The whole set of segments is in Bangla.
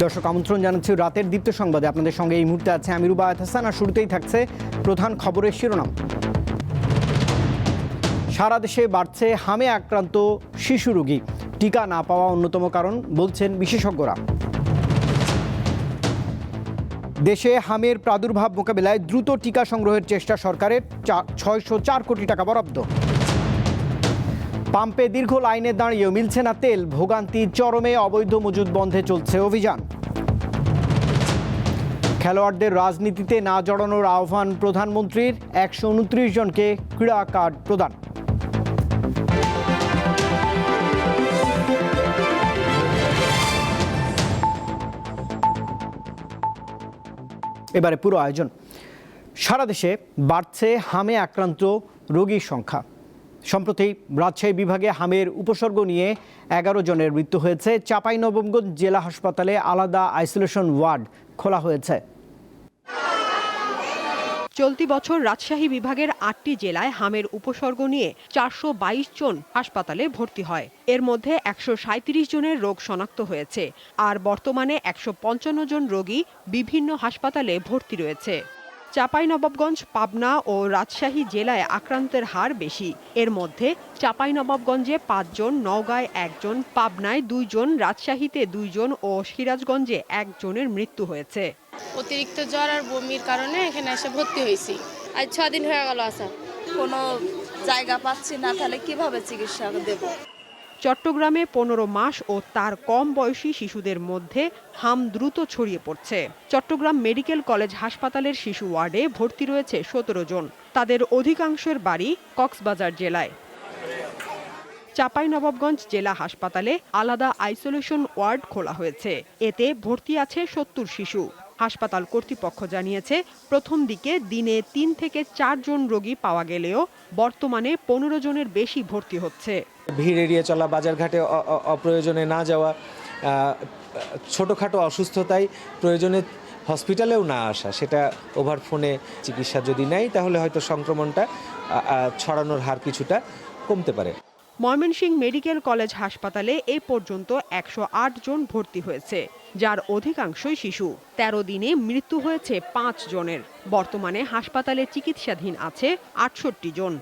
দর্শক আমন্ত্রণ জানাচ্ছি রাতের দীপ্ত সংবাদে। আপনাদের সঙ্গে এই মুহূর্তে আছে আমি রুবায়েত হাসান। আর শুরুতেই থাকছে প্রধান খবরের শিরোনাম। সারা দেশে বাড়ছে হামে আক্রান্ত শিশু রোগী, টিকা না পাওয়া অন্যতম কারণ বলছেন বিশেষজ্ঞরা। দেশে হামের প্রাদুর্ভাব মোকাবিলায় দ্রুত টিকা সংগ্রহের চেষ্টা সরকারের, 604 কোটি টাকা বরাদ্দ। পাম্পে দীর্ঘ লাইনে দাঁড়িয়েও মিলছে না তেল, ভোগান্তি চরমে, অবৈধ মজুদ বন্ধে চলছে অভিযান। খেলোয়াড়দের রাজনীতিতে না জড়ানোর আহ্বান প্রধানমন্ত্রীর, 129 জনকে ক্রীড়া কার্ড প্রদান। এবারে পুরো আয়োজন। সারা দেশে বাড়ছে হামে আক্রান্ত রোগীর সংখ্যা। সম্প্রতি রাজশাহী বিভাগে হামের উপসর্গ নিয়ে 11 জনের মৃত্যু হয়েছে। চাঁপাইনবাবগঞ্জ জেলা হাসপাতালে আলাদা আইসোলেশন ওয়ার্ড খোলা হয়েছে। চলতি বছর রাজশাহী বিভাগের 8টি জেলায় হামের উপসর্গ নিয়ে 422 জন হাসপাতালে ভর্তি হয়। এর মধ্যে 137 জনের রোগ শনাক্ত হয়েছে, আর বর্তমানে 155 জন রোগী বিভিন্ন হাসপাতালে ভর্তি রয়েছে। চাঁপাইনবাবগঞ্জ, পাবনা ও রাজশাহী জেলায় আক্রান্তের হার বেশি। এর মধ্যে চাঁপাইনবাবগঞ্জে 5 জন, নওগাঁয় 1 জন, পাবনায় 2 জন, রাজশাহীতে 2 জন ও সিরাজগঞ্জে 1 জনের মৃত্যু হয়েছে। অতিরিক্ত জ্বর আর বমির কারণে এখানে এসে ভর্তি হয়েছি। আজ 6 দিন হয়ে গেল আসা। কোনো জায়গা পাচ্ছি না, তাহলে কিভাবে চিকিৎসা দেব? চট্টগ্রামে 15 মাস ও তার কম বয়সী শিশুদের মধ্যে হাম দ্রুত ছড়িয়ে পড়ছে। চট্টগ্রাম মেডিকেল কলেজ হাসপাতালের শিশু ওয়ার্ডে ভর্তি রয়েছে 17 জন। তাদের অধিকাংশের বাড়ি কক্সবাজার জেলায়। চাঁপাইনবাবগঞ্জ জেলা হাসপাতালে আলাদা আইসোলেশন ওয়ার্ড খোলা হয়েছে। এতে ভর্তি আছে 70 শিশু। হাসপাতাল কর্তৃপক্ষ জানিয়েছে, প্রথম দিকে দিনে 3 থেকে 4 জন রোগী পাওয়া গেলেও বর্তমানে 15 জনের বেশি ভর্তি হচ্ছে। ভিড় এড়িয়ে চলা, বাজারঘাটে অপ্রয়োজনে না যাওয়া, ছোটোখাটো অসুস্থতায় প্রয়োজনে হসপিটালেও না আসা, সেটা ওভার ফোনে চিকিৎসা যদি নেয় তাহলে হয়তো সংক্রমণটা ছড়ানোর হার কিছুটা কমতে পারে। ময়মনসিংহ মেডিকেল কলেজ হাসপাতালে এ পর্যন্ত 108 জন ভর্তি হয়েছে, যার অধিকাংশই শিশু। 13 দিনে মৃত্যু হয়েছে 5 জনের। বর্তমানে হাসপাতালে চিকিৎসাধীন আছে 68 জন।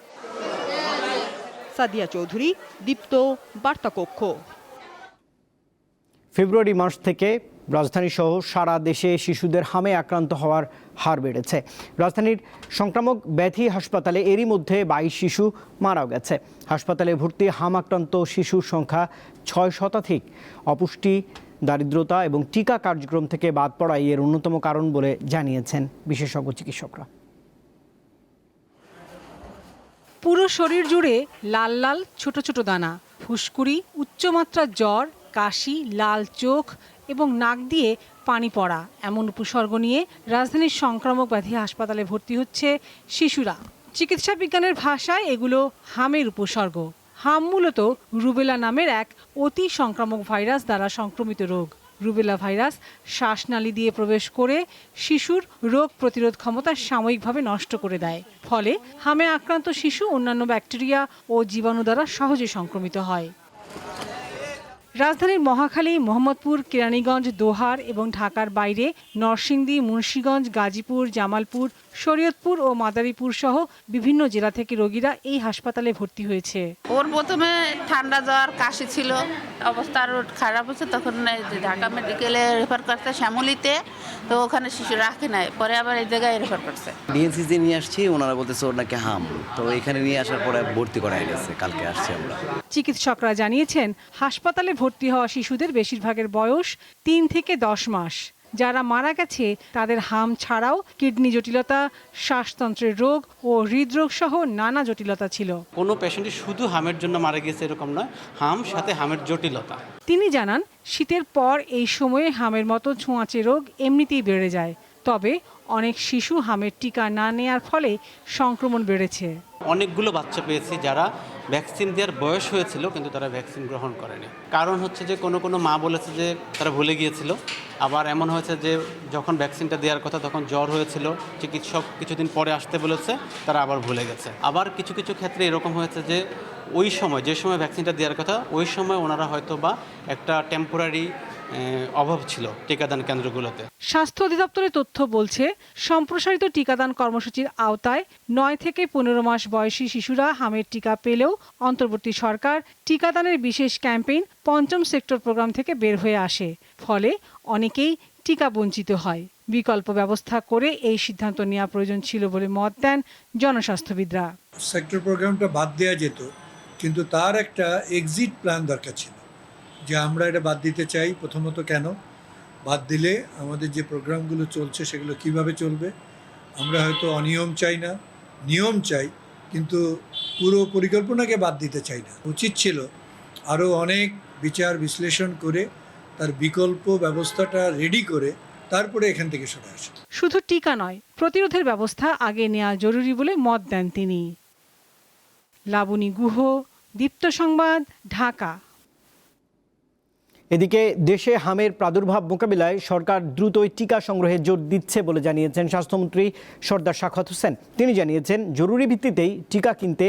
সাদিয়া চৌধুরী, দীপ্ত, বার্তাকক্ষ। ফেব্রুয়ারি মাস থেকে রাজধানী সহ সারা দেশে শিশুদের হামে আক্রান্ত হওয়ার হার বেড়েছে। রাজধানীর সংক্রামক ব্যাধি হাসপাতালে এরই মধ্যে 22 শিশু মারাও গেছে। হাসপাতালে ভর্তি হাম আক্রান্ত শিশুর সংখ্যা 6 শতাধিক। অপুষ্টি, দারিদ্রতা এবং টিকা কার্যক্রম থেকে বাদ পড়াই এর অন্যতম কারণ বলে জানিয়েছেন বিশেষজ্ঞ চিকিৎসকরা। পুরো শরীর জুড়ে লাল লাল ছোট ছোট দানা, ফুসকুড়ি, উচ্চমাত্রার জ্বর, কাশি, লাল চোখ এবং নাক দিয়ে পানি পড়া এমন উপসর্গ নিয়ে রাজধানীর সংক্রামক ব্যাধি হাসপাতালে ভর্তি হচ্ছে শিশুরা। চিকিৎসা বিজ্ঞানের ভাষায় এগুলো হামের উপসর্গ। হাম মূলত রুবেলা নামের এক অতি সংক্রামক ভাইরাস দ্বারা সংক্রমিত রোগ। রুবেলা ভাইরাস শ্বাসনালী দিয়ে প্রবেশ করে শিশুর রোগ প্রতিরোধ ক্ষমতা সাময়িকভাবে নষ্ট করে দেয়। ফলে হামে আক্রান্ত শিশু অন্যান্য ব্যাকটেরিয়া ও জীবাণু দ্বারা সহজে সংক্রমিত হয়। রাজধানীর মহাখালী, মোহাম্মদপুর, কেরানীগঞ্জ, দোহার এবং ঢাকার বাইরে নরসিংদী, মুন্সিগঞ্জ, গাজীপুর, জামালপুর, শরীয়তপুর ও মাদারীপুর সহ বিভিন্ন জেলা থেকে রোগীরা এই হাসপাতালে ভর্তি হয়েছে। ওর প্রথমে ঠান্ডা জ্বর, কাশি ছিল, অবস্থা আরও খারাপ হচ্ছে। তখন ঢাকা মেডিকেলে রেফার করতে, শ্যামলীতে, তো ওখানে শিশু রাখে নাই, পরে আবার এই জায়গায় রেফার করছে। ডিএনসিতে নিয়ে আসছি, ওনারা বলতেছে ওর নাকি হাম, তো এখানে নিয়ে আসার পরে ভর্তি করা গেছে। কালকে আসছি আমরা। চিকিৎসকরা জানিয়েছেন, হাসপাতালে ভর্তি হওয়া শিশুদের বেশিরভাগের বয়স 3 থেকে 10 মাস। যারা মারা গেছে তাদের হাম ছাড়াও কিডনি জটিলতা, শ্বাসতন্ত্রের রোগ ও হৃদরোগ সহ নানা জটিলতা ছিল। কোনো পেশেন্টই শুধু হামের জন্য মারা গেছে এরকম নয়, হাম সাথে হামের জটিলতা। তিনি জানান, শীতের পর এই সময়ে হামের মতো ছোঁয়াচে রোগ এমনিতেই বেড়ে যায়। তবে অনেক শিশু হামের টিকা না নেয়ার ফলে সংক্রমণ বেড়েছে। অনেকগুলো বাচ্চা পেয়েছি যারা ভ্যাকসিন দেওয়ার বয়স হয়েছিল কিন্তু তারা ভ্যাকসিন গ্রহণ করেনি। কারণ হচ্ছে যে কোনো মা বলেছে যে তারা ভুলে গিয়েছিল। আবার এমন হয়েছে যে যখন ভ্যাকসিনটা দেওয়ার কথা তখন জ্বর হয়েছিল, চিকিৎসক কিছুদিন পরে আসতে বলেছে, তারা আবার ভুলে গেছে। আবার কিছু কিছু ক্ষেত্রে এরকম হয়েছে যে ওই সময় যে সময় ভ্যাকসিনটা দেওয়ার কথা ওই সময় ওনারা হয়তো বা একটা টেম্পোরারি অভাব ছিল টিকাদান কেন্দ্রগুলোতে। স্বাস্থ্য অধিদপ্তরের তথ্য বলছে, সম্প্রসারিত টিকাদান কর্মসূচির আওতায় 9 থেকে 15 মাস বয়সী শিশুরা হামের টিকা পেলেও অন্তর্বর্তী সরকার টিকাদানের বিশেষ ক্যাম্পেইন পঞ্চম সেক্টর প্রোগ্রাম থেকে বের হয়ে আসে। ফলে অনেকেই টিকা বঞ্চিত হয়। বিকল্প ব্যবস্থা করে এই সিদ্ধান্ত নেওয়া প্রয়োজন ছিল বলে মত দেন জনস্বাস্থ্যবিদরা। সেক্টর প্রোগ্রামটা বাদ দেওয়া যেত, কিন্তু তার একটা এক্সিট প্ল্যান দরকার ছিল, যে আমরা এটা বাদ দিতে চাই। প্রথমত কেন বাদ দিলে আমাদের যে প্রোগ্রামগুলো চলছে সেগুলো কিভাবে চলবে। আমরা হয়তো অনিয়ম চাই না, নিয়ম চাই, কিন্তু পুরো পরিকল্পনাকে বাদ দিতে চাই না। উচিত ছিল আরও অনেক বিচার বিশ্লেষণ করে তার বিকল্প ব্যবস্থাটা রেডি করে তারপরে এখান থেকে সরে আসে। শুধু টিকা নয়, প্রতিরোধের ব্যবস্থা আগে নেওয়া জরুরি বলে মত দেন তিনি। লাবণী গুহ, দীপ্ত সংবাদ, ঢাকা। এদিকে দেশে হামের প্রাদুর্ভাব মোকাবিলায় সরকার দ্রুতই টিকা সংগ্রহে জোর দিচ্ছে বলে জানিয়েছেন স্বাস্থ্যমন্ত্রী সরদার সাখাওয়াত হোসেন। তিনি জানিয়েছেন, জরুরি ভিত্তিতেই টিকা কিনতে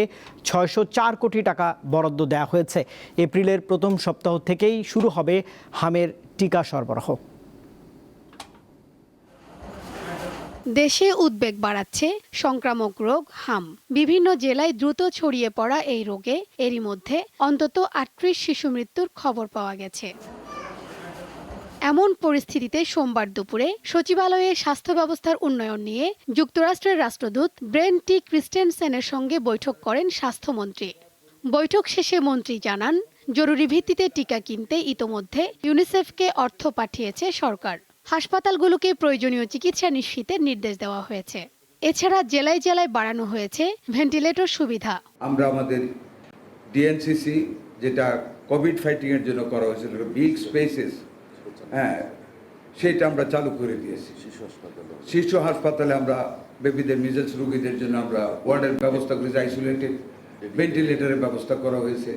604 কোটি টাকা বরাদ্দ দেওয়া হয়েছে। এপ্রিলের প্রথম সপ্তাহ থেকেই শুরু হবে হামের টিকা সরবরাহ। দেশে উদ্বেগ বাড়াচ্ছে সংক্রামক রোগ হাম। বিভিন্ন জেলায় দ্রুত ছড়িয়ে পড়া এই রোগে এরই মধ্যে অন্তত 38 শিশু মৃত্যুর খবর পাওয়া গেছে। এমন পরিস্থিতিতে সোমবার দুপুরে সচিবালয়ে স্বাস্থ্য ব্যবস্থার উন্নয়ন নিয়ে যুক্তরাষ্ট্রের রাষ্ট্রদূত ব্রেন টি ক্রিস্টেনসেনের সঙ্গে বৈঠক করেন স্বাস্থ্যমন্ত্রী। বৈঠক শেষে মন্ত্রী জানান, জরুরি ভিত্তিতে টিকা কিনতে ইতোমধ্যে ইউনিসেফকে অর্থ পাঠিয়েছে সরকার। হাসপাতালগুলোকে প্রয়োজনীয় চিকিৎসা নিশ্চিতের নির্দেশ দেওয়া হয়েছে। এছাড়া জেলায় জেলায় বাড়ানো হয়েছে ভেন্টিলেটর সুবিধা। আমরা আমাদের ডিএনসিসি, যেটা কোভিড ফাইটিংয়ের জন্য করা হয়েছিল, বিগ স্পেসেস, সেটা আমরা চালু করে দিয়েছি। শিশু হাসপাতালে আমরা বেবিদের মিজেলস রোগীদের জন্য আমরা ওয়ার্ডের ব্যবস্থা করেছি, আইসোলেটেড ভেন্টিলেটরের ব্যবস্থা করা হয়েছে।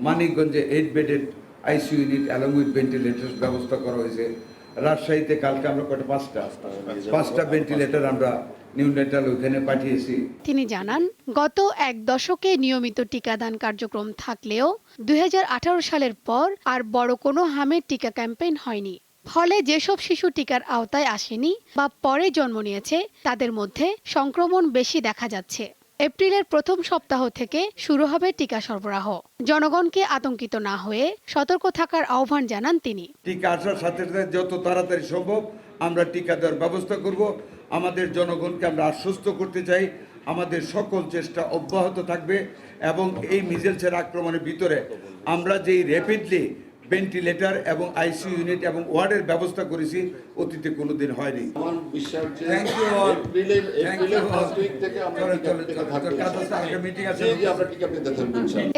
মানিকগঞ্জে 8 bedded ICU unit along with ventilator ব্যবস্থা করা হয়েছে। রাজশাহীতে কালকে আমরা পাঁচটা ভেন্টিলেটর আমরা নিউনেটাল ওইখানে পাঠিয়েছি। তিনি জানান, গত এক দশকে নিয়মিত টিকাদান কার্যক্রম থাকলেও 2018 সালের পর আর বড় কোনো হামের টিকা ক্যাম্পেইন হয়নি। ফলে যেসব শিশু টিকার আওতায় আসেনি বা পরে জন্ম নিয়েছে তাদের মধ্যে সংক্রমণ বেশি দেখা যাচ্ছে। এপ্রিলের প্রথম সপ্তাহ থেকে শুরু হবে টিকা সরবরাহ। জনগণকে আতঙ্কিত না হয়ে সতর্ক থাকার আহ্বান জানান তিনি। টিকা আসার সাথে সাথে যত তাড়াতাড়ি সম্ভব আমরা টিকা দেওয়ার ব্যবস্থা করব। আমাদের জনগণকে আমরা আশ্বস্ত করতে চাই, আমাদের সকল চেষ্টা অব্যাহত থাকবে এবং এই মিজেলসের আক্রমণের ভিতরে আমরা যেই র্যাপিডলি ভেন্টিলেটর এবং আইসিইউ ইউনিট এবং ওয়ার্ডের ব্যবস্থা করেছি, অতীতে কোনোদিন হয়নি।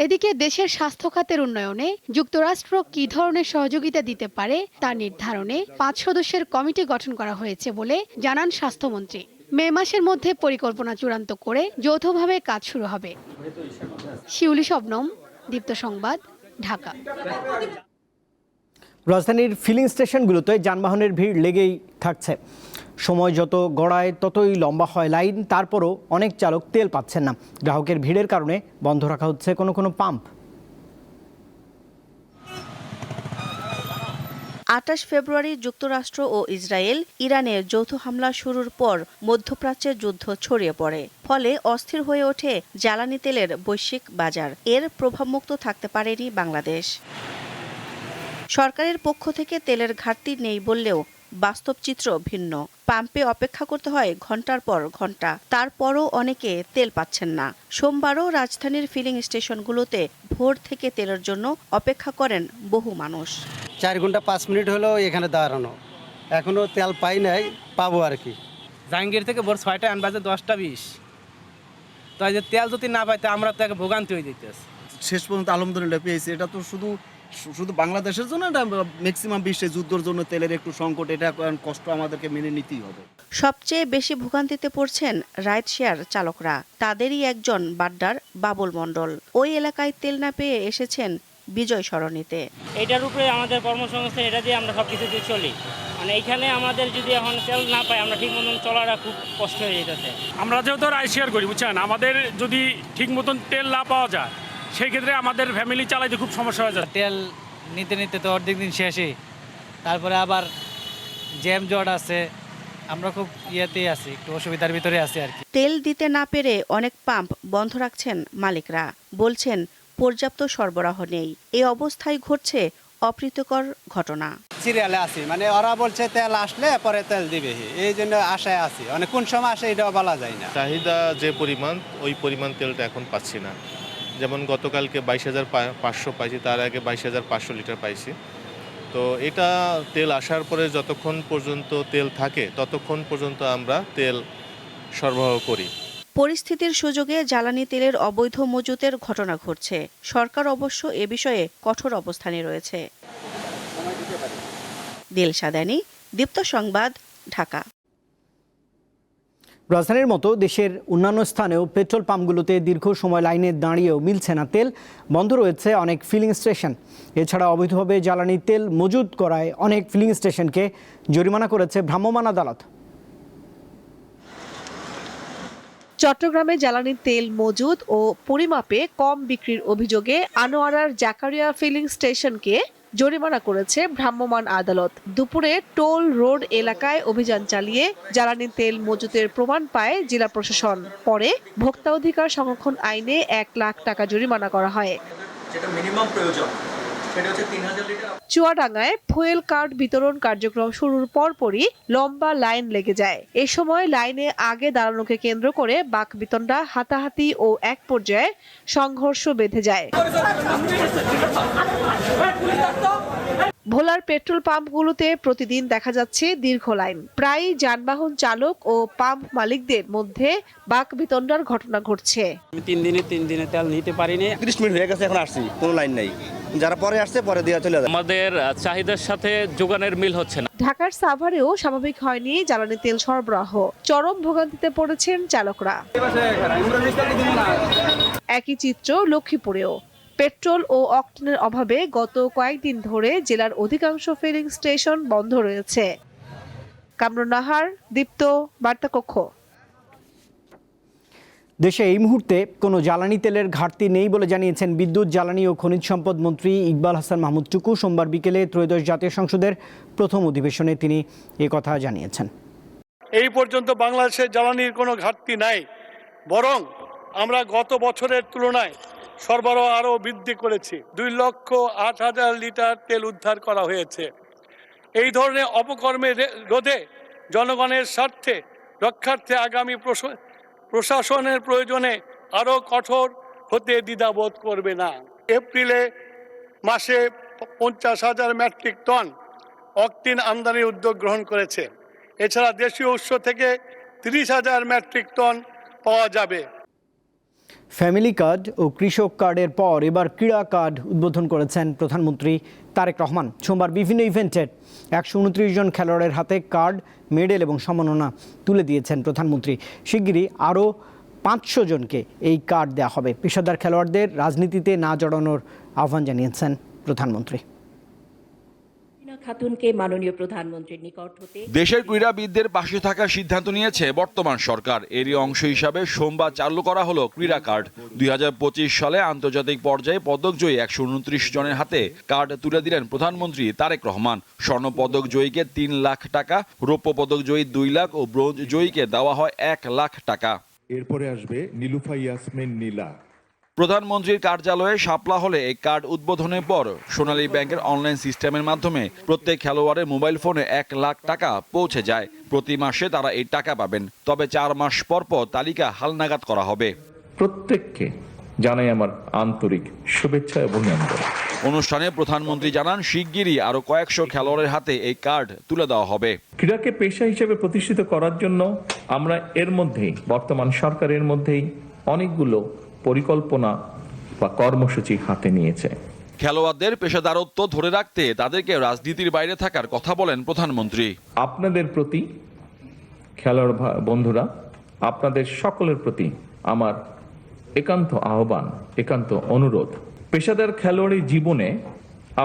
এদিকে দেশের স্বাস্থ্য খাতের উন্নয়নে যুক্তরাষ্ট্র কী ধরনের সহযোগিতা দিতে পারে তা নির্ধারণে 5 সদস্যের কমিটি গঠন করা হয়েছে বলে জানান স্বাস্থ্যমন্ত্রী। মে মাসের মধ্যে পরিকল্পনা চূড়ান্ত করে যৌথভাবে কাজ শুরু হবে। শিউলি শবনম, দীপ্ত সংবাদ, ঢাকা। রাজধানীর ফিলিং স্টেশনগুলোতে যানবাহনের ভিড় লেগেই থাকছে। সময় যত গড়ায় ততই লম্বা হয় লাইন। তারপরও অনেক চালক তেল পাচ্ছেন না। গ্রাহকের ভিড়ের কারণে বন্ধ রাখা হচ্ছে কোনো কোনো পাম্প। 28 ফেব্রুয়ারি যুক্তরাষ্ট্র ও ইসরায়েল ইরানের যৌথ হামলা শুরুর পর মধ্যপ্রাচ্যে যুদ্ধ ছড়িয়ে পড়ে। ফলে অস্থির হয়ে ওঠে জ্বালানি তেলের বৈশ্বিক বাজার। এর প্রভাবমুক্ত থাকতে পারেনি বাংলাদেশ। সরকারের পক্ষ থেকে তেলের ঘাটতি নেই বললেও বাস্তব চিত্র ভিন্ন। পাম্পে অপেক্ষা করতে হয় ঘন্টার পর ঘন্টা, তারপরও অনেকে তেল পাচ্ছেন না। সোমবারও রাজধানীর ফিলিং স্টেশনগুলোতে ভোর থেকে তেলের জন্য অপেক্ষা করেন বহু মানুষ। 4 ঘন্টা 5 মিনিট হলো এখানে দাঁড়ানো, এখনো তেল পাই নাই, পাবো আর কি। জাহাঙ্গীর থেকে ভোর 6টায় আনবাজে 10টা 20, তো এই যে তেল যদি না পাইতে আমরা তো এক ভোগান্তি হয়ে যেতেছে। শেষ পর্যন্ত আলহামদুলিল্লাহ পেয়েছি। এটা তো শুধু বাংলাদেশের জন্য, এটা ম্যাক্সিমাম বিশ্বে যুদ্ধের জন্য তেলের একটু সংকট, এটা কষ্ট আমাদেরকে মেনে নিতেই হবে। সবচেয়ে বেশি ভোগান্তিতে পড়ছেন রাইড শেয়ার চালকরা। তাদেরই একজন বাড্ডার বাবুল মণ্ডল। ওই এলাকায় তেল না পেয়ে এসেছেন বিজয় সরণিতে। এটার উপরে আমাদের কর্মসংস্থান, এটা দিয়ে আমরা সব কিছু দিয়ে চলি। মানে এইখানে আমাদের যদি এখন তেল না পাই, আমরা ঠিক মতন চলাটা খুব কষ্ট হয়ে যেতেছে। আমরা যেহেতু রাইড শেয়ার করি, বুঝছেন, আমাদের যদি ঠিক মতন তেল না পাওয়া যায় সেই ক্ষেত্রে আমাদের ফ্যামিলি চালাইতে খুব সমস্যা হয়ে যায়। তেল নিতে নিতে তো অর্ধেক দিন শেষে, তারপরে আবার জ্যাম জট আছে, আমরা খুব ইয়েতেই আছি, একটু অসুবিধার ভিতরে আছি আর কি। তেল দিতে না পেরে অনেক পাম্প বন্ধ রাখছেন মালিকরা, বলছেন পর্যাপ্ত সরবরাহ নেই। এই অবস্থায় ঘটছে অপ্রীতিকর ঘটনা। সিরিয়ালে আছি, মানে ওরা বলছে তেল আসলে পরে তেল দিবে, এই জন্য আশায় আছি। মানে কোন সময় আসে এটাও বলা যায় না। চাহিদা যে পরিমাণ, ওই পরিমাণ তেলটা এখন পাচ্ছি না। যেমন গতকালকে 22,500 পাইছি, তার আগে 22,500 লিটার পাইছি। তো এটা তেল আসার পরে যতক্ষণ পর্যন্ত তেল থাকে ততক্ষণ পর্যন্ত আমরা তেল সরবরাহ করি। পরিস্থিতির সুযোগে জ্বালানি তেলের অবৈধ মজুতের ঘটনা ঘটছে। সরকার অবশ্য এ বিষয়ে কঠোর অবস্থানে রয়েছে। দিলশাদানি, দীপ্ত সংবাদ, ঢাকা। রাজধানীর মতো দেশের অন্যান্য স্থানেও পেট্রোল পাম্পগুলোতে দীর্ঘ সময় লাইনে দাঁড়িয়েও মিলছে না তেল। বন্ধ রয়েছে অনেক ফিলিং স্টেশন। এছাড়া অবৈধভাবে জ্বালানি তেল মজুত করায় অনেক ফিলিং স্টেশনকে জরিমানা করেছে ভ্রাম্যমাণ আদালত। চট্টগ্রামে জ্বালানি তেল মজুদ ও পরিমাপে কম বিক্রির অভিযোগে আনোয়ারার জাকারিয়া ফিলিং স্টেশনকে জরিমানা করেছে ভ্রাম্যমাণ আদালত। দুপুরে টোল রোড এলাকায় অভিযান চালিয়ে জ্বালানি তেল মজুতের প্রমাণ পায় জেলা প্রশাসন। পরে ভোক্তা অধিকার সংরক্ষণ আইনে 1 লাখ টাকা জরিমানা করা হয়। চুয়াডাঙ্গায় ফুয়েল কার্ড বিতরণ কার্যক্রম শুরুর পরপরই লম্বা লাইন লেগে যায়। এ সময় লাইনে আগে দাঁড়ানোকে কেন্দ্র করে বাকবিতণ্ডা, হাতাহাতি ও এক পর্যায়ে সংঘর্ষ বেঁধে যায়। ভোলার পেট্রোল পাম্পগুলোতে প্রতিদিন দেখা যাচ্ছে দীর্ঘ লাইন। প্রায় যানবাহন চালক ও পাম্প মালিকদের মধ্যে বাকবিতণ্ডার ঘটনা ঘটছে। 3 দিনে তেল নিতে পারিনি। 30 মিনিট হয়ে গেছে, এখন আসছি, কোনো লাইন নাই। যারা পরে আসছে পরে দিয়ে চলে যায়। আমাদের চাহিদার সাথে যোগানের মিল হচ্ছে না। ঢাকার সাভারেও স্বাভাবিক হয়নি জ্বালানি তেল সরবরাহ। চরম ভোগান্তিতে পড়েছেন চালকরা। একই চিত্র লক্ষ্মীপুরেও। পেট্রোল ও অকটেনের অভাবে গত কয়েকদিন ধরে জেলার অধিকাংশ ফিলিং স্টেশন বন্ধ রয়েছে। কামরুন নাহার, দীপ্ত, বার্তাকক্ষ। দেশে এই মুহূর্তে কোনো জ্বালানি তেলের ঘাটতি নেই বলে জানিয়েছেন বিদ্যুৎ, জ্বালানি ও খনিজ সম্পদ মন্ত্রী ইকবাল হাসান মাহমুদ টুকু। সোমবার বিকেলে ত্রয়োদশ জাতীয় সংসদের প্রথম অধিবেশনে তিনি কথা জানিয়েছেন। এই পর্যন্ত বাংলাদেশে জ্বালানির কোনো ঘাটতি নাই, বরং আমরা গত বছরের তুলনায় সরবরাহ আরও বৃদ্ধি করেছি। 2,08,000 লিটার তেল উদ্ধার করা হয়েছে। এই ধরনের অপকর্মের রোধে জনগণের স্বার্থে রক্ষার্থে আগামী প্রশাসনের প্রয়োজনে আরও কঠোর হতে দ্বিধাবোধ করবে না। এপ্রিলে মাসে 50,000 মেট্রিক টন অকটিন আমদানির উদ্যোগ গ্রহণ করেছে। এছাড়া দেশীয় উৎস থেকে 30,000 মেট্রিক টন পাওয়া যাবে। ফ্যামিলি কার্ড ও কৃষক কার্ডের পর এবার ক্রীড়া কার্ড উদ্বোধন করেছেন প্রধানমন্ত্রী তারেক রহমান। সোমবার বিভিন্ন ইভেন্টের 129 জন খেলোয়াড়ের হাতে কার্ড, মেডেল এবং সম্মাননা তুলে দিয়েছেন প্রধানমন্ত্রী। শিগগিরই আরও 500 জনকে এই কার্ড দেওয়া হবে। পেশাদার খেলোয়াড়দের রাজনীতিতে না জড়ানোর আহ্বান জানিয়েছেন প্রধানমন্ত্রী। খাতুনকে মাননীয় প্রধানমন্ত্রীর নিকট হতে দেশের ক্রীড়াবিদদের পাশে থাকার সিদ্ধান্ত নিয়েছে বর্তমান সরকার। এরই অংশ হিসাবে সোমবার চালু করা হলো ক্রীড়া কার্ড। 2025 সালে আন্তর্জাতিক পর্যায়ে পদকজয়ী 129 জনের হাতে কার্ড তুলে দিলেন প্রধানমন্ত্রী তারেক রহমান। স্বর্ণ পদক জয়ীকে 3 লাখ টাকা, রৌপ্য পদক জয়ী 2 লাখ ও ব্রোঞ্জ জয়ীকে দেওয়া হয় 1 লাখ টাকা। এরপরে আসবে নীলুফা ইয়াসমিন নীলা। প্রধানমন্ত্রীর কার্যালয়ে শাপলা হলে এই কার্ড উদ্বোধনের পর সোনালী ব্যাংকের অনলাইন সিস্টেমের মাধ্যমে প্রত্যেক খেলোয়াড়ের মোবাইল ফোনে 1 লাখ টাকা পৌঁছে যায়। প্রতি মাসে তারা এই টাকা পাবেন, তবে 4 মাস পর পর তালিকা হালনাগাদ করা হবে। প্রত্যেককে জানাই আমার আন্তরিক শুভেচ্ছা এবং অভিনন্দন। অনুষ্ঠানে প্রধানমন্ত্রী জানান শিগগিরই আরো কয়েকশো খেলোয়াড়ের হাতে এই কার্ড তুলে দেওয়া হবে। ক্রীড়াকে পেশা হিসেবে প্রতিষ্ঠিত করার জন্য আমরা এর মধ্যেই বর্তমান সরকারের মধ্যেই অনেকগুলো পরিকল্পনা বা কর্মসূচি হাতে নিয়েছে। খেলোয়াড়দের পেশাদারত্ব ধরে রাখতে তাদেরকে রাজনীতির বাইরে থাকার কথা বলেন প্রধানমন্ত্রী। আপনাদের প্রতি খেলোয়াড় বন্ধুরা, আপনাদের সকলের প্রতি আমার একান্ত আহ্বান, একান্ত অনুরোধ, পেশাদার খেলোয়াড়ি জীবনে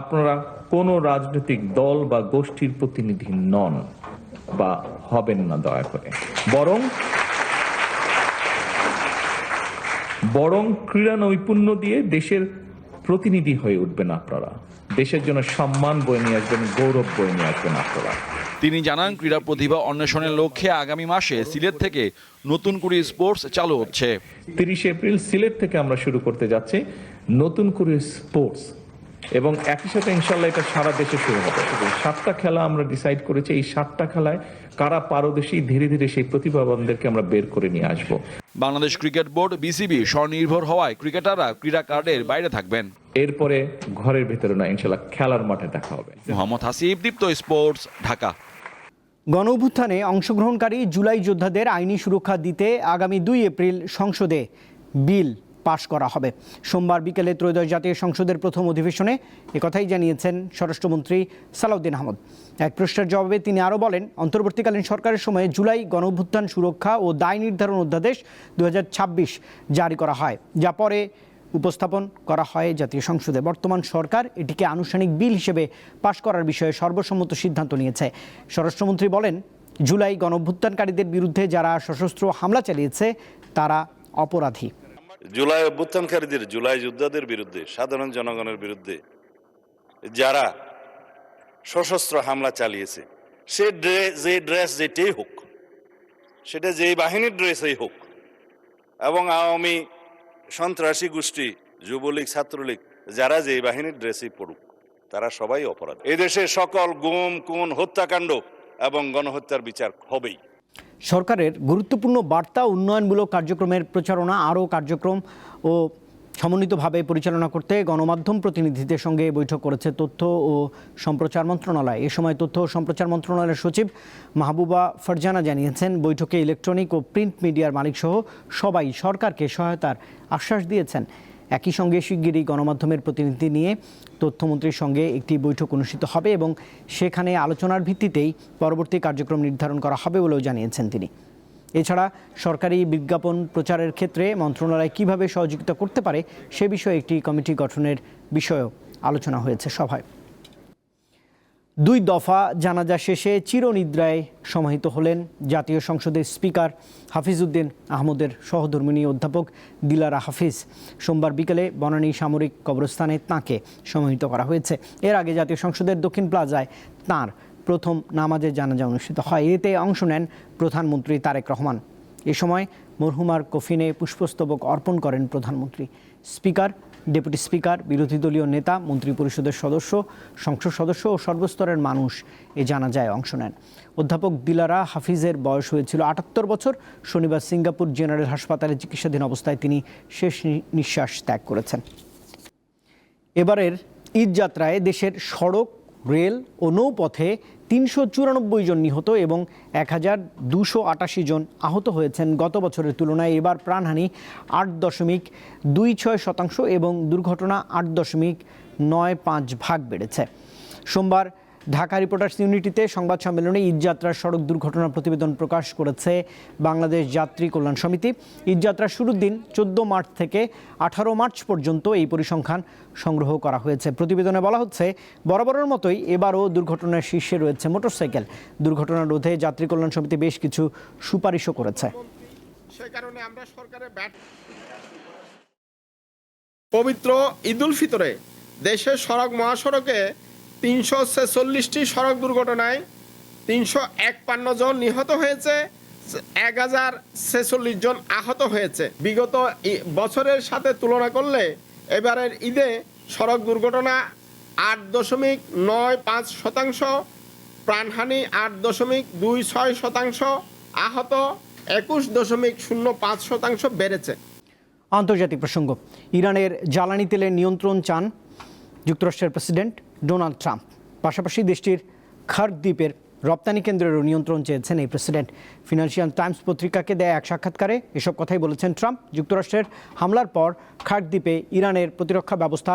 আপনারা কোনো রাজনৈতিক দল বা গোষ্ঠীর প্রতিনিধি নন বা হবেন না দয়া করে, বরং ক্রীড়া নৈপুণ্য দিয়ে দেশের প্রতিনিধি হয়ে উঠবেন আপনারা। দেশের জন্য সম্মান বয়ে নিয়ে আসবেন, গৌরব বয়ে নিয়ে আসবেন আপনারা। তিনি জানান, ক্রীড়া প্রতিভা অন্বেষণের লক্ষ্যে আগামী মাসে সিলেট থেকে নতুন করে স্পোর্টস চালু হচ্ছে। 30 এপ্রিল সিলেট থেকে আমরা শুরু করতে যাচ্ছি নতুন করে স্পোর্টস, এবং একই সাথে ইনশাল্লাহ এটা সারা দেশে শুরু হবে। 7টা খেলা আমরা ডিসাইড করেছি, এই 7টা খেলায় কারা পারদর্শী ধীরে ধীরে সেই প্রতিভাবানদেরকে আমরা বের করে নিয়ে আসব। বাংলাদেশ ক্রিকেট বোর্ড বিসিবি স্বনির্ভর হওয়ায় ক্রিকেটাররা ক্রীড়া কার্ডের বাইরে থাকবেন। এরপরে ঘরের ভেতরে না, ইনশাল্লাহ খেলার মাঠে দেখা হবে। মোহাম্মদ হাসিব, দীপ্ত স্পোর্টস, ঢাকা। গণ অভ্যুত্থানে অংশগ্রহণকারী জুলাই যোদ্ধাদের আইনি সুরক্ষা দিতে আগামী 2 এপ্রিল সংসদে বিল পাশ করা হবে। সোমবার বিকেলে ত্রয়োদশ জাতীয় সংসদের প্রথম অধিবেশনে একথাই জানিয়েছেন স্বরাষ্ট্রমন্ত্রী সালাউদ্দিন আহমদ। এক প্রশ্নের জবাবে তিনি আরও বলেন, অন্তর্বর্তীকালীন সরকারের সময়ে জুলাই গণ অভ্যুত্থান সুরক্ষা ও দায় নির্ধারণ অধ্যাদেশ 2026 জারি করা হয়, যা পরে উপস্থাপন করা হয় জাতীয় সংসদে। বর্তমান সরকার এটিকে আনুষ্ঠানিক বিল হিসেবে পাশ করার বিষয়ে সর্বসম্মত সিদ্ধান্ত নিয়েছে। স্বরাষ্ট্রমন্ত্রী বলেন, জুলাই গণ অভ্যুত্থানকারীদের বিরুদ্ধে যারা সশস্ত্র হামলা চালিয়েছে তারা অপরাধী। জুলাই অভ্যুত্থানকারীদের, জুলাই যোদ্ধাদের বিরুদ্ধে, সাধারণ জনগণের বিরুদ্ধে যারা সশস্ত্র হামলা চালিয়েছে, যে ড্রেস যেটাই হোক, সেটা যেই বাহিনীর ড্রেসই হোক, এবং আওয়ামী সন্ত্রাসী গোষ্ঠী, যুবলীগ, ছাত্রলীগ, যারা যেই বাহিনীর ড্রেসই পড়ুক, তারা সবাই অপরাধী। এই দেশে সকল গুম, খুন, হত্যাকাণ্ড এবং গণহত্যার বিচার হবেই। সরকারের গুরুত্বপূর্ণ বার্তা উন্নয়নমূলক কার্যক্রমের প্রচারণা আরও কার্যক্রম ও সমন্বিতভাবে পরিচালনা করতে গণমাধ্যম প্রতিনিধিদের সঙ্গে বৈঠক করেছে তথ্য ও সম্প্রচার মন্ত্রণালয়। এ সময় তথ্য ও সম্প্রচার মন্ত্রণালয়ের সচিব মাহবুবা ফারজানা জানিয়েছেন, বৈঠকে ইলেকট্রনিক ও প্রিন্ট মিডিয়ার মালিকসহ সবাই সরকারকে সহায়তার আশ্বাস দিয়েছেন। একই সঙ্গে শিগগিরই গণমাধ্যমের প্রতিনিধি নিয়ে তথ্যমন্ত্রীর সঙ্গে একটি বৈঠক অনুষ্ঠিত হবে এবং সেখানে আলোচনার ভিত্তিতেই পরবর্তী কার্যক্রম নির্ধারণ করা হবে বলেও জানিয়েছেন তিনি। এছাড়া সরকারি বিজ্ঞাপন প্রচারের ক্ষেত্রে মন্ত্রণালয় কিভাবে সহযোগিতা করতে পারে সে বিষয়ে একটি কমিটি গঠনের বিষয়েও আলোচনা হয়েছে সভায়। 2 দফা জানাজা শেষে চিরনিদ্রায় সমাহিত হলেন জাতীয় সংসদের স্পিকার হাফিজউদ্দিন আহমদের সহধর্মিণী অধ্যাপক দিলারা হাফিজ। সোমবার বিকেলে বনানী সামরিক কবরস্থানে তাঁকে সমাহিত করা হয়েছে। এর আগে জাতীয় সংসদের দক্ষিণ প্লাজায় তাঁর প্রথম নামাজে জানাজা অনুষ্ঠিত হয়। এতে অংশ নেন প্রধানমন্ত্রী তারেক রহমান। এ সময় মরহুমার কফিনে পুষ্পস্তবক অর্পণ করেন প্রধানমন্ত্রী। স্পিকার, ডেপুটি স্পিকার, বিরোধী দলীয় নেতা, মন্ত্রিপরিষদের সদস্য, সংসদ সদস্য ও সর্বস্তরের মানুষ এ জানাজায় অংশ নেন। অধ্যাপক দিলারা হাফিজের বয়স হয়েছিল 78 বছর। শনিবার সিঙ্গাপুর জেনারেল হাসপাতালে চিকিৎসাধীন অবস্থায় তিনি শেষ নিঃশ্বাস ত্যাগ করেছেন। এবারের ঈদ যাত্রায় দেশের সড়ক, রেল ও নৌপথে 394 জন নিহত এবং 1288 জন আহত হয়েছেন। গত বছরের তুলনায় এবার প্রাণহানি 8.26% এবং দুর্ঘটনা 8.95% বেড়েছে। সোমবার ঢাকা রিপোর্টার্স ইউনিটিতে সংবাদ সম্মেলনে ঈদযাত্রার সড়ক দুর্ঘটনা প্রতিবেদন প্রকাশ করেছে বাংলাদেশ যাত্রী কল্যাণ সমিতি। ঈদযাত্রার শুরুর দিন 14 মার্চ থেকে 18 মার্চ পর্যন্ত এই পরিসংখ্যান সংগ্রহ করা হয়েছে। প্রতিবেদনে বলা হচ্ছে, বরাবরের মতোই এবারও দুর্ঘটনার শীর্ষে রয়েছে মোটরসাইকেল। দুর্ঘটনা রোধে যাত্রী কল্যাণ সমিতি বেশ কিছু সুপারিশও করেছে। সে কারণে আমরা সরকারের পবিত্র ঈদুল ফিতরে দেশের সড়ক মহাসড়কে 346টি সড়ক দুর্ঘটনায় 351 জন নিহত হয়েছে, 1046 জন আহত হয়েছে। বিগত বছরের সাথে তুলনা করলে এবারের ঈদে সড়ক দুর্ঘটনা 8.95%, প্রাণহানি 8.26%, আহত 21.05% বেড়েছে। আন্তর্জাতিক প্রসঙ্গ, ইরানের জ্বালানি তেলের নিয়ন্ত্রণ চান যুক্তরাষ্ট্রের প্রেসিডেন্ট ডোনাল্ড ট্রাম্প। পাশাপাশি দেশটির খার্ক দ্বীপের রপ্তানি কেন্দ্রেরও নিয়ন্ত্রণ চেয়েছেন এই প্রেসিডেন্ট। ফিনান্সিয়াল টাইমস পত্রিকাকে দেয়া এক সাক্ষাৎকারে এসব কথাই বলেছেন ট্রাম্প। যুক্তরাষ্ট্রের হামলার পর খার্ক দ্বীপে ইরানের প্রতিরক্ষা ব্যবস্থা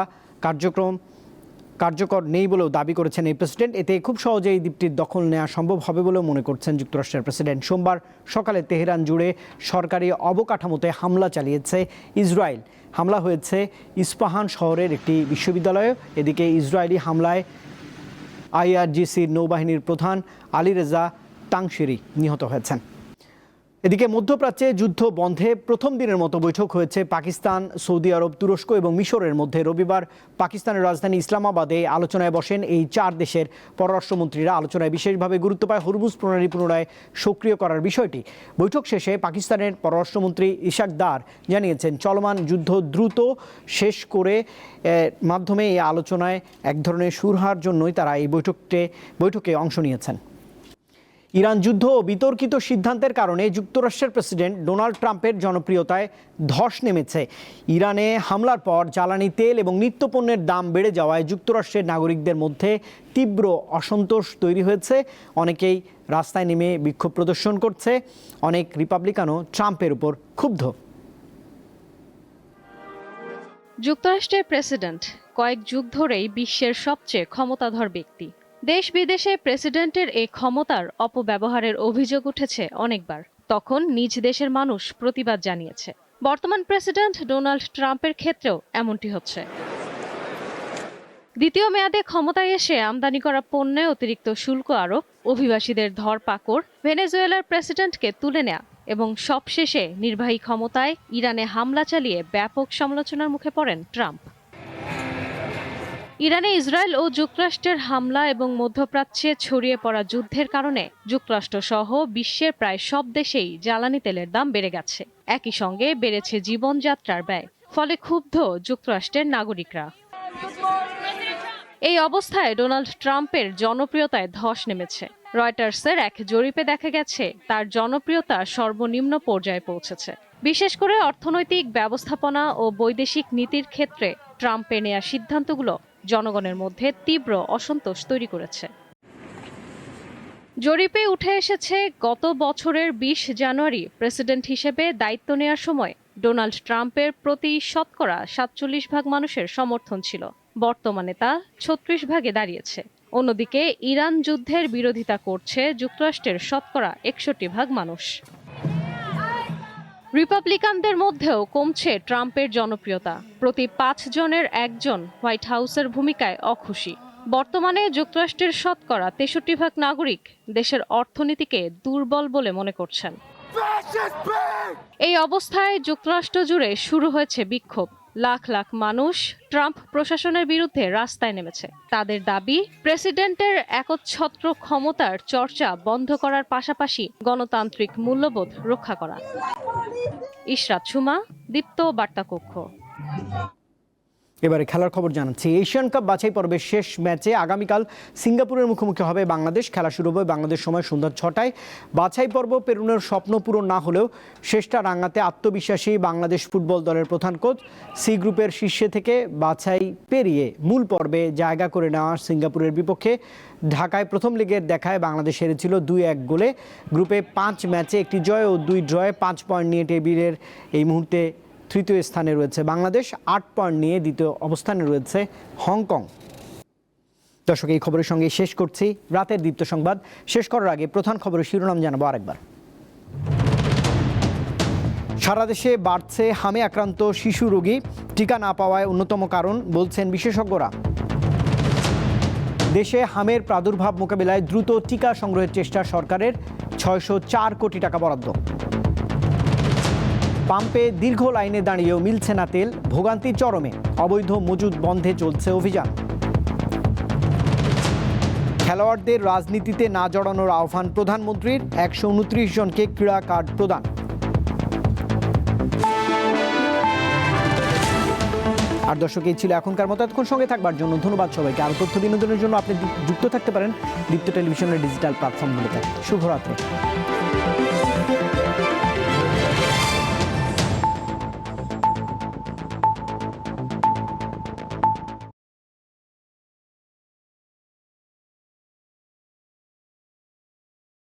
কার্যকর নেই বলেও দাবি করেছেন এই প্রেসিডেন্ট। এতে খুব সহজেই দ্বীপটির দখল নেওয়া সম্ভব হবে বলেও মনে করছেন যুক্তরাষ্ট্রের প্রেসিডেন্ট। সোমবার সকালে তেহরান জুড়ে সরকারি অবকাঠামোতে হামলা চালিয়েছে ইসরায়েল। হামলা হয়েছে ইস্পাহান শহরের একটি বিশ্ববিদ্যালয়ে। এদিকে ইসরায়েলি হামলায় IRGCর নৌবাহিনীর প্রধান আলী রেজা তাংশিরি নিহত হয়েছেন। এদিকে মধ্যপ্রাচ্যে যুদ্ধ বন্ধে প্রথম দিনের মতো বৈঠক হয়েছে পাকিস্তান, সৌদি আরব, তুরস্ক এবং মিশরের মধ্যে। রবিবার পাকিস্তানের রাজধানী ইসলামাবাদে আলোচনায় বসেন এই 4 দেশের পররাষ্ট্রমন্ত্রীরা। আলোচনায় বিশেষভাবে গুরুত্ব পায় হরমুজ প্রণালী পুনরায় সক্রিয় করার বিষয়টি। বৈঠক শেষে পাকিস্তানের পররাষ্ট্রমন্ত্রী ইশাক দার জানিয়েছেন, চলমান যুদ্ধ দ্রুত শেষ করে মাধ্যমে এই আলোচনায় এক ধরনের সুরাহার জন্যই তারা এই বৈঠকে অংশ নিয়েছেন। ইরান যুদ্ধ ও বিতর্কিত সিদ্ধান্তের কারণে যুক্তরাষ্ট্রের প্রেসিডেন্ট ডোনাল্ড ট্রাম্পের জনপ্রিয়তায় ধস নেমেছে। ইরানে হামলার পর জ্বালানি তেল এবং নিত্যপণ্যের দাম বেড়ে যাওয়ায় যুক্তরাষ্ট্রের নাগরিকদের মধ্যে তীব্র অসন্তোষ তৈরি হয়েছে। অনেকেই রাস্তায় নেমে বিক্ষোভ প্রদর্শন করছে। অনেক রিপাবলিকানও ট্রাম্পের উপর ক্ষুব্ধ। যুক্তরাষ্ট্রের প্রেসিডেন্ট কয়েক যুগ ধরেই বিশ্বের সবচেয়ে ক্ষমতাধর ব্যক্তি। দেশ বিদেশে প্রেসিডেন্টের এই ক্ষমতার অপব্যবহারের অভিযোগ উঠেছে অনেকবার। তখন নিজ দেশের মানুষ প্রতিবাদ জানিয়েছে। বর্তমান প্রেসিডেন্ট ডোনাল্ড ট্রাম্পের ক্ষেত্রেও এমনটি হচ্ছে। দ্বিতীয় মেয়াদে ক্ষমতায় এসে আমদানি করা পণ্যে অতিরিক্ত শুল্ক আরোপ, অভিবাসীদের ধরপাকড়, ভেনেজুয়েলার প্রেসিডেন্টকে তুলে নেয়া এবং সবশেষে নির্বাহী ক্ষমতায় ইরানে হামলা চালিয়ে ব্যাপক সমালোচনার মুখে পড়েন ট্রাম্প। ইরানে ইসরায়েল ও যুক্তরাষ্ট্রের হামলা এবং মধ্যপ্রাচ্যে ছড়িয়ে পড়া যুদ্ধের কারণে যুক্তরাষ্ট্র সহ বিশ্বের প্রায় সব দেশেই জ্বালানি তেলের দাম বেড়ে গেছে। একই সঙ্গে বেড়েছে জীবনযাত্রার ব্যয়, ফলে ক্ষুব্ধ যুক্তরাষ্ট্রের নাগরিকরা। এই অবস্থায় ডোনাল্ড ট্রাম্পের জনপ্রিয়তায় ধস নেমেছে। রয়টার্সের এক জরিপে দেখা গেছে তার জনপ্রিয়তা সর্বনিম্ন পর্যায়ে পৌঁছেছে। বিশেষ করে অর্থনৈতিক ব্যবস্থাপনা ও বৈদেশিক নীতির ক্ষেত্রে ট্রাম্পের নেয়া সিদ্ধান্তগুলো জনগণের মধ্যে তীব্র অসন্তোষ তৈরি করেছে। জরিপে উঠে এসেছে, গত বছরের 20 জানুয়ারি প্রেসিডেন্ট হিসেবে দায়িত্ব নেওয়ার সময় ডোনাল্ড ট্রাম্পের প্রতি শতকরা 47% মানুষের সমর্থন ছিল। বর্তমানে তা 36% দাঁড়িয়েছে। অন্যদিকে ইরান যুদ্ধের বিরোধিতা করছে যুক্তরাষ্ট্রের শতকরা 61% মানুষ। রিপাবলিকানদের মধ্যেও কমছে ট্রাম্পের জনপ্রিয়তা। প্রতি 5 জনের 1 জন হোয়াইট হাউসের ভূমিকায় অখুশি। বর্তমানে যুক্তরাষ্ট্রের শতকরা 63% নাগরিক দেশের অর্থনীতিকে দুর্বল বলে মনে করছেন। এই অবস্থায় যুক্তরাষ্ট্র জুড়ে শুরু হয়েছে বিক্ষোভ। লাখ লাখ মানুষ ট্রাম্প প্রশাসনের বিরুদ্ধে রাস্তায় নেমেছে। তাদের দাবি, প্রেসিডেন্টের একচ্ছত্র ক্ষমতার চর্চা বন্ধ করার পাশাপাশি গণতান্ত্রিক মূল্যবোধ রক্ষা করা। ইশরাত সুমা, দীপ্ত বার্তা কক্ষ। এবারে খেলার খবর জানাচ্ছি। এশিয়ান কাপ বাছাই পর্বের শেষ ম্যাচে আগামীকাল সিঙ্গাপুরের মুখোমুখি হবে বাংলাদেশ। খেলা শুরু হবে বাংলাদেশ সময় সন্ধ্যা 6টায়। বাছাই পর্ব পেরোনোর স্বপ্ন পূরণ না হলেও শেষটা রাঙাতে আত্মবিশ্বাসী বাংলাদেশ ফুটবল দলের প্রধান কোচ। সি গ্রুপের শীর্ষে থেকে বাছাই পেরিয়ে মূল পর্বে জায়গা করে নেওয়া সিঙ্গাপুরের বিপক্ষে ঢাকায় প্রথম লেগের দেখায় বাংলাদেশ হেরেছিল 2-1 গোলে। গ্রুপে 5 ম্যাচে 1টি জয় ও 2 ড্রয়ে 5 পয়েন্ট নিয়ে টেবিলের এই মুহূর্তে তৃতীয় স্থানে রয়েছে বাংলাদেশ। 8 পয়েন্ট নিয়ে দ্বিতীয় অবস্থানে রয়েছে হংকং। দর্শক, এই খবরের সঙ্গে শেষ করছি রাতের দীপ্ত সংবাদ। শেষ করার আগে প্রধান খবরের শিরোনাম জানাবো আরেকবার। সারা দেশে বাড়ছে হামে আক্রান্ত শিশু রোগী। টিকা না পাওয়ায় অন্যতম কারণ বলছেন বিশেষজ্ঞরা। দেশে হামের প্রাদুর্ভাব মোকাবিলায় দ্রুত টিকা সংগ্রহের চেষ্টা সরকারের। 604 কোটি টাকা বরাদ্দ। পাম্পে দীর্ঘ লাইনে দাঁড়িয়েও মিলছে না তেল, ভোগান্তি চরমে। অবৈধ মজুদ বন্ধে চলছে অভিযান। খেলোয়াড়দের রাজনীতিতে না জড়ানোর আহ্বান প্রধানমন্ত্রীর। 129 জনকে ক্রীড়া কার্ড প্রদান। আর দর্শক, এই ছিল এখনকার মতো। এতক্ষণ সঙ্গে থাকবার জন্য ধন্যবাদ সবাইকে। আর তথ্য বিনোদনের জন্য আপনি যুক্ত থাকতে পারেন দীপ্ত টেলিভিশনের ডিজিটাল প্ল্যাটফর্মগুলোতে। শুভরাত্রি।